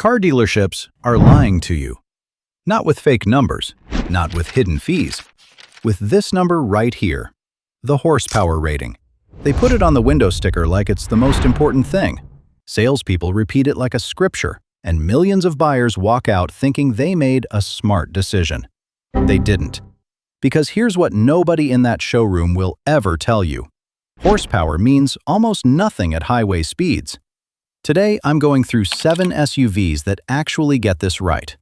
Car dealerships are lying to you. Not with fake numbers, not with hidden fees. With this number right here, the horsepower rating. They put it on the window sticker like it's the most important thing. Salespeople repeat it like a scripture, and millions of buyers walk out thinking they made a smart decision. They didn't. Because here's what nobody in that showroom will ever tell you. Horsepower means almost nothing at highway speeds. Today, I'm going through 7 SUVs that actually get this right.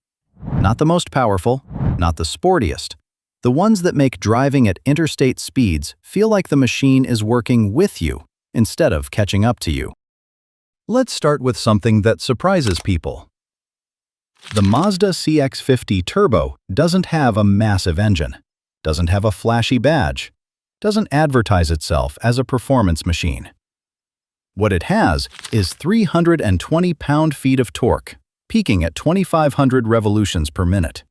Not the most powerful, not the sportiest. The ones that make driving at interstate speeds feel like the machine is working with you instead of catching up to you. Let's start with something that surprises people. The Mazda CX-50 Turbo doesn't have a massive engine, doesn't have a flashy badge, doesn't advertise itself as a performance machine. What it has is 320 pound-feet of torque, peaking at 2,500 revolutions per minute.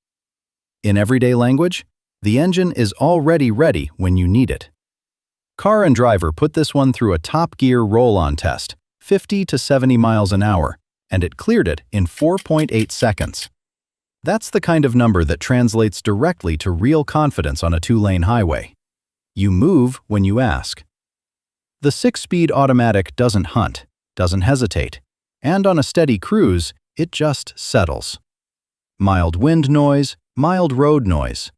In everyday language, the engine is already ready when you need it. Car and Driver put this one through a top gear roll-on test, 50 to 70 miles an hour, and it cleared it in 4.8 seconds. That's the kind of number that translates directly to real confidence on a 2-lane highway. You move when you ask. The 6-speed automatic doesn't hunt, doesn't hesitate, and on a steady cruise, it just settles. Mild wind noise, mild road noise.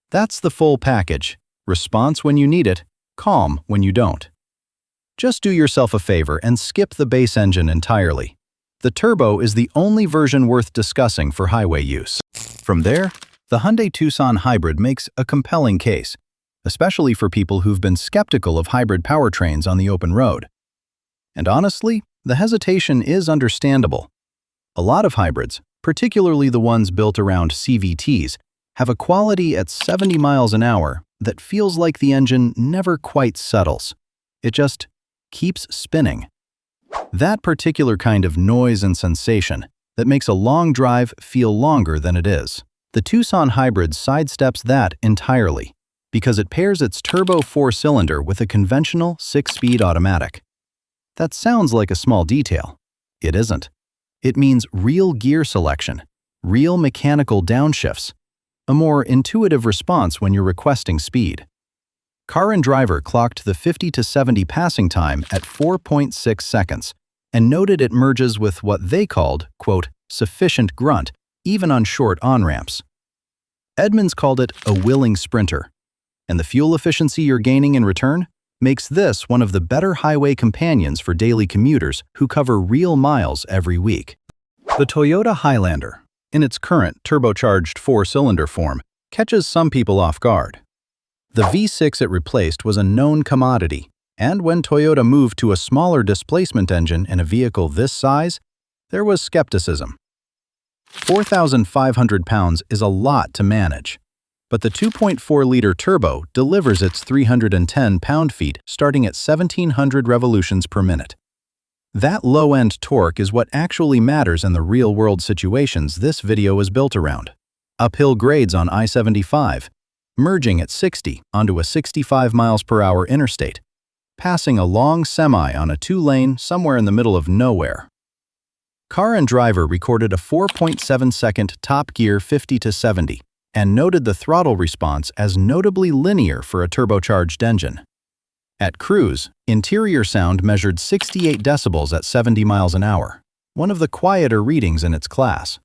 That's the full package. Response when you need it, calm when you don't. Just do yourself a favor and skip the base engine entirely. The Turbo is the only version worth discussing for highway use. From there, the Hyundai Tucson Hybrid makes a compelling case, especially for people who've been skeptical of hybrid powertrains on the open road. And honestly, the hesitation is understandable. A lot of hybrids, particularly the ones built around CVTs, have a quality at 70 miles an hour that feels like the engine never quite settles. It just keeps spinning. That particular kind of noise and sensation that makes a long drive feel longer than it is. The Tucson Hybrid sidesteps that entirely, because it pairs its turbo 4-cylinder with a conventional 6-speed automatic. That sounds like a small detail. It isn't. It means real gear selection, real mechanical downshifts, a more intuitive response when you're requesting speed. Car and Driver clocked the 50 to 70 passing time at 4.6 seconds and noted it merges with what they called, quote, sufficient grunt, even on short on-ramps. Edmunds called it a willing sprinter. And the fuel efficiency you're gaining in return makes this one of the better highway companions for daily commuters who cover real miles every week. The Toyota Highlander, in its current turbocharged 4-cylinder form, catches some people off guard. The V6 it replaced was a known commodity, and when Toyota moved to a smaller displacement engine in a vehicle this size, there was skepticism. 4,500 pounds is a lot to manage. But the 2.4-liter turbo delivers its 310 pound-feet starting at 1,700 revolutions per minute. That low-end torque is what actually matters in the real-world situations this video is built around. Uphill grades on I-75, merging at 60 onto a 65 miles per hour interstate, passing a long semi on a 2-lane somewhere in the middle of nowhere. Car and Driver recorded a 4.7-second top gear 50 to 70. And noted the throttle response as notably linear for a turbocharged engine. At cruise, interior sound measured 68 decibels at 70 miles an hour, one of the quieter readings in its class.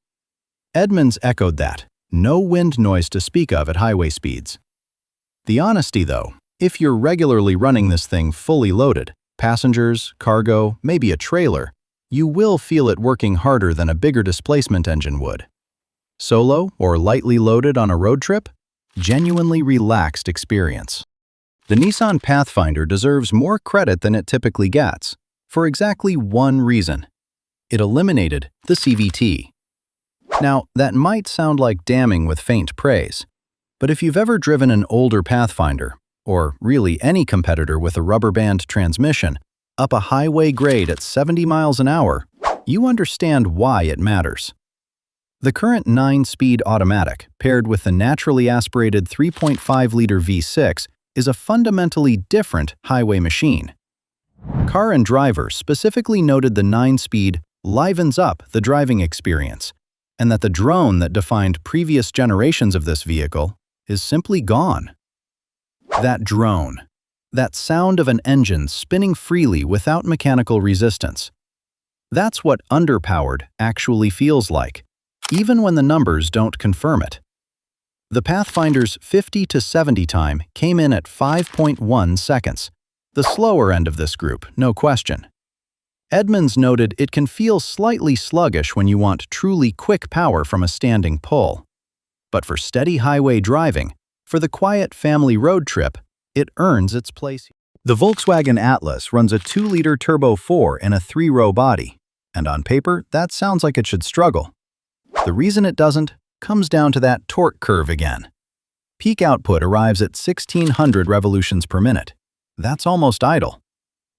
Edmunds echoed that, no wind noise to speak of at highway speeds. The honesty, though, if you're regularly running this thing fully loaded, passengers, cargo, maybe a trailer, you will feel it working harder than a bigger displacement engine would. Solo or lightly loaded on a road trip? Genuinely relaxed experience. The Nissan Pathfinder deserves more credit than it typically gets, for exactly one reason. It eliminated the CVT. Now, that might sound like damning with faint praise, but if you've ever driven an older Pathfinder, or really any competitor with a rubber band transmission, up a highway grade at 70 miles an hour, you understand why it matters. The current 9-speed automatic, paired with the naturally aspirated 3.5-liter V6, is a fundamentally different highway machine. Car and Driver specifically noted the 9-speed livens up the driving experience, and that the drone that defined previous generations of this vehicle is simply gone. That drone. That sound of an engine spinning freely without mechanical resistance. That's what underpowered actually feels like, even when the numbers don't confirm it. The Pathfinder's 50 to 70 time came in at 5.1 seconds, the slower end of this group, no question. Edmunds noted it can feel slightly sluggish when you want truly quick power from a standing pull. But for steady highway driving, for the quiet family road trip, it earns its place. The Volkswagen Atlas runs a 2-liter Turbo 4 in a 3-row body, and on paper, that sounds like it should struggle. The reason it doesn't comes down to that torque curve again. Peak output arrives at 1,600 revolutions per minute. That's almost idle.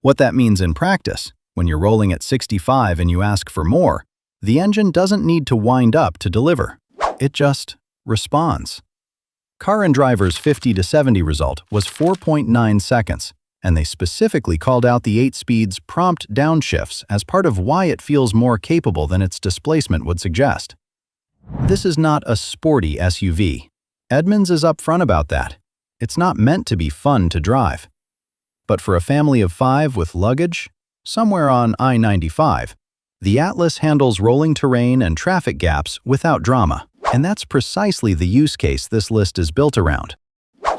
What that means in practice, when you're rolling at 65 and you ask for more, the engine doesn't need to wind up to deliver. It just responds. Car and Driver's 50 to 70 result was 4.9 seconds, and they specifically called out the 8-speed's prompt downshifts as part of why it feels more capable than its displacement would suggest. This is not a sporty SUV. Edmunds is upfront about that. It's not meant to be fun to drive. But for a family of 5 with luggage, somewhere on I-95, the Atlas handles rolling terrain and traffic gaps without drama, and that's precisely the use case this list is built around.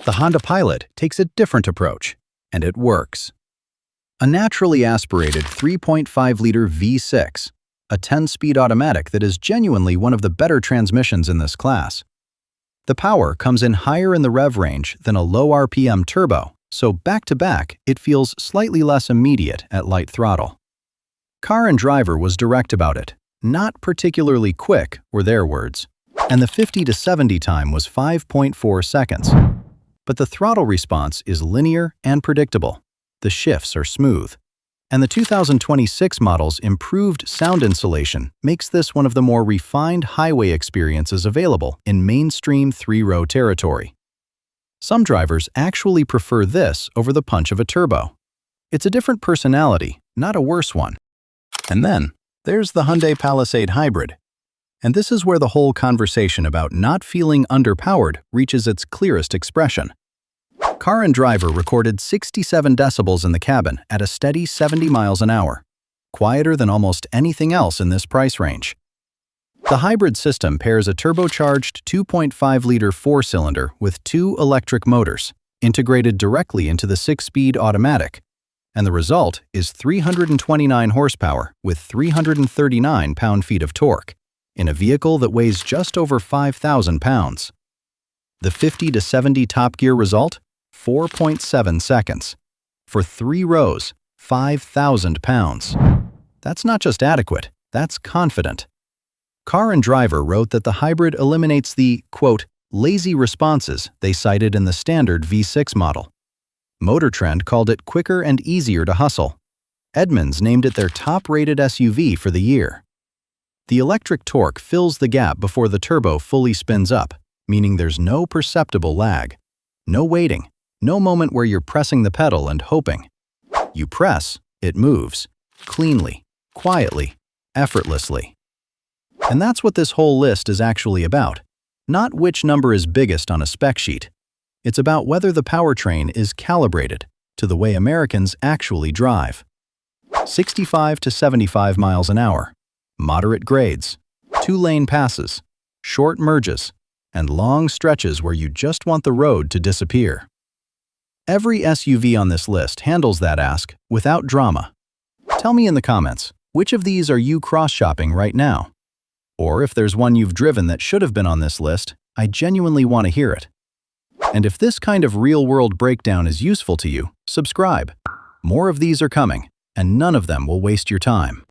The Honda Pilot takes a different approach, and it works. A naturally aspirated 3.5-liter V6, a 10-speed automatic that is genuinely one of the better transmissions in this class. The power comes in higher in the rev range than a low RPM turbo, so back-to-back, it feels slightly less immediate at light throttle. Car and Driver was direct about it. Not particularly quick, were their words. And the 50 to 70 time was 5.4 seconds. But the throttle response is linear and predictable. The shifts are smooth. And the 2026 model's improved sound insulation makes this one of the more refined highway experiences available in mainstream 3-row territory. Some drivers actually prefer this over the punch of a turbo. It's a different personality, not a worse one. And then, there's the Hyundai Palisade Hybrid. And this is where the whole conversation about not feeling underpowered reaches its clearest expression. Car and Driver recorded 67 decibels in the cabin at a steady 70 miles an hour, quieter than almost anything else in this price range. The hybrid system pairs a turbocharged 2.5-liter 4-cylinder with 2 electric motors, integrated directly into the 6-speed automatic, and the result is 329 horsepower with 339 pound-feet of torque in a vehicle that weighs just over 5,000 pounds. The 50 to 70 top gear result? 4.7 seconds. For 3 rows, 5,000 pounds. That's not just adequate, that's confident. Car and Driver wrote that the hybrid eliminates the, quote, lazy responses they cited in the standard V6 model. Motor Trend called it quicker and easier to hustle. Edmunds named it their top-rated SUV for the year. The electric torque fills the gap before the turbo fully spins up, meaning there's no perceptible lag. No waiting. No moment where you're pressing the pedal and hoping. You press, it moves. Cleanly, quietly, effortlessly. And that's what this whole list is actually about. Not which number is biggest on a spec sheet. It's about whether the powertrain is calibrated to the way Americans actually drive. 65 to 75 miles an hour. Moderate grades. 2-lane passes. Short merges. And long stretches where you just want the road to disappear. Every SUV on this list handles that ask without drama. Tell me in the comments, which of these are you cross-shopping right now? Or if there's one you've driven that should have been on this list, I genuinely want to hear it. And if this kind of real-world breakdown is useful to you, subscribe. More of these are coming, and none of them will waste your time.